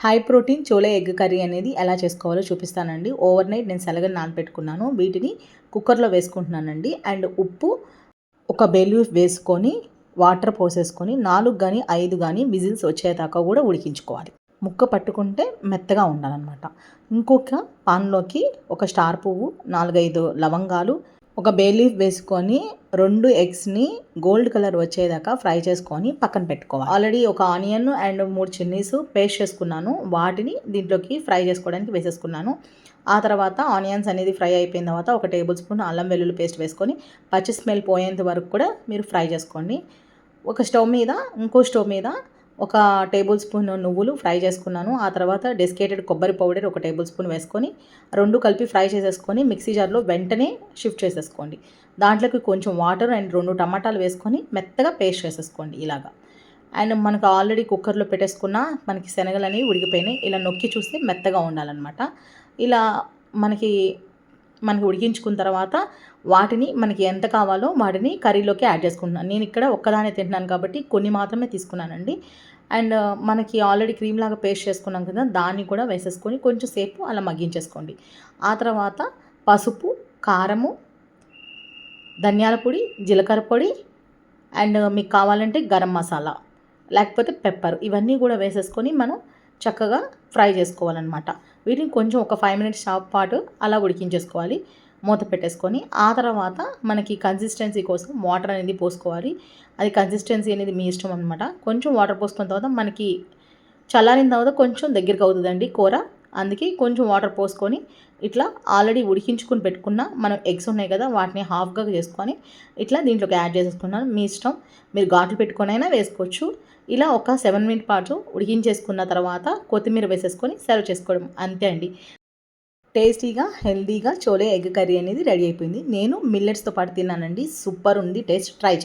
High protein chole egg curry అనేది ఎలా చేసుకోవాలో చూపిస్తానండి. ఓవర్ నైట్ నేను శనగలు నానబెట్టుకున్నాను. వీటిని కుక్కర్లో వేసుకుంటున్నానండి. అండ్ ఉప్పు, ఒక బే లీఫ్ వేసుకొని వాటర్ పోసేసుకొని 4 కానీ 5 కానీ విజిల్స్ వచ్చేదాకా కూడా ఉడికించుకోవాలి. ముక్క పట్టుకుంటే మెత్తగా ఉండాలన్నమాట. ఇంకొక పాన్లోకి ఒక స్టార్ పువ్వు, 4, 5 లవంగాలు, ఒక బే లీఫ్ వేసుకొని 2 ఎగ్స్ని గోల్డ్ కలర్ వచ్చేదాకా ఫ్రై చేసుకొని పక్కన పెట్టుకోవాలి. ఆల్రెడీ ఒక ఆనియన్ అండ్ 3 చిల్లీస్ పేస్ట్ చేసుకున్నాను. వాటిని దీంట్లోకి ఫ్రై చేసుకోవడానికి వేసేసుకున్నాను. ఆ తర్వాత ఆనియన్స్ అనేది ఫ్రై అయిపోయిన తర్వాత ఒక టేబుల్ స్పూన్ అల్లం వెల్లుల్లి పేస్ట్ వేసుకొని పచ్చి స్మెల్ పోయేంత వరకు కూడా మీరు ఫ్రై చేసుకోండి. ఒక స్టవ్ మీద, ఇంకో స్టవ్ మీద ఒక టేబుల్ స్పూన్ నువ్వులు ఫ్రై చేసుకున్నాను. ఆ తర్వాత డెసికేటెడ్ కొబ్బరి పౌడర్ ఒక టేబుల్ స్పూన్ వేసుకొని 2 కలిపి ఫ్రై చేసేసుకొని మిక్సీ జార్లో వెంటనే షిఫ్ట్ చేసేసుకోండి. దాంట్లోకి కొంచెం వాటర్ అండ్ 2 టమాటాలు వేసుకొని మెత్తగా పేస్ట్ చేసేసుకోండి ఇలాగా. అండ్ మనకు ఆల్రెడీ కుక్కర్లో పెట్టేసుకున్న మనకి శనగలు అనేవి ఉడికిపోయినాయి. ఇలా నొక్కి చూస్తే మెత్తగా ఉండాలన్నమాట. ఇలా మనకి ఉడికించుకున్న తర్వాత వాటిని మనకి ఎంత కావాలో వాటిని కర్రీలోకి యాడ్ చేసుకుంటున్నాను. నేను ఇక్కడ ఒక్కదానే తింటున్నాను కాబట్టి కొన్ని మాత్రమే తీసుకున్నానండి. అండ్ మనకి ఆల్రెడీ క్రీమ్ లాగా పేస్ట్ చేసుకున్నాం కదా, దాన్ని కూడా వేసేసుకొని కొంచెం సేపు అలా మగ్గించేసుకోండి. ఆ తర్వాత పసుపు, కారము, ధనియాల పొడి, జీలకర్ర పొడి అండ్ మీకు కావాలంటే గరం మసాలా లేకపోతే పెప్పర్, ఇవన్నీ కూడా వేసేసుకొని మనం చక్కగా ఫ్రై చేసుకోవాలన్నమాట. వీటిని కొంచెం ఒక 5 మినిట్స్ పాటు అలా ఉడికించేసుకోవాలి మూత పెట్టేసుకొని. ఆ తర్వాత మనకి కన్సిస్టెన్సీ కోసం వాటర్ అనేది పోసుకోవాలి. అది కన్సిస్టెన్సీ అనేది మీ ఇష్టం అనమాట. కొంచెం వాటర్ పోసుకున్న తర్వాత మనకి చల్లారిన తర్వాత కొంచెం దగ్గరికి అవుతుందండి కూర. అందుకే కొంచెం వాటర్ పోసుకొని ఇట్లా ఆల్రెడీ ఉడికించుకుని పెట్టుకున్న మనం ఎగ్స్ ఉన్నాయి కదా, వాటిని హాఫ్గా చేసుకొని ఇట్లా దీంట్లోకి యాడ్ చేసేసుకున్నాను. మీ ఇష్టం, మీరు ఘాట్లు పెట్టుకొనైనా వేసుకోవచ్చు. ఇలా ఒక 7 మినిట్ పాటు ఉడికించేసుకున్న తర్వాత కొత్తిమీర వేసేసుకొని సర్వ్ చేసుకోవడం, అంతే అండి. టేస్టీగా హెల్తీగా చోలే ఎగ్ కర్రీ అనేది రెడీ అయిపోయింది. నేను మిల్లెట్స్తో పాటు తిన్నానండి. సూపర్ ఉంది టేస్ట్. ట్రై చేయండి.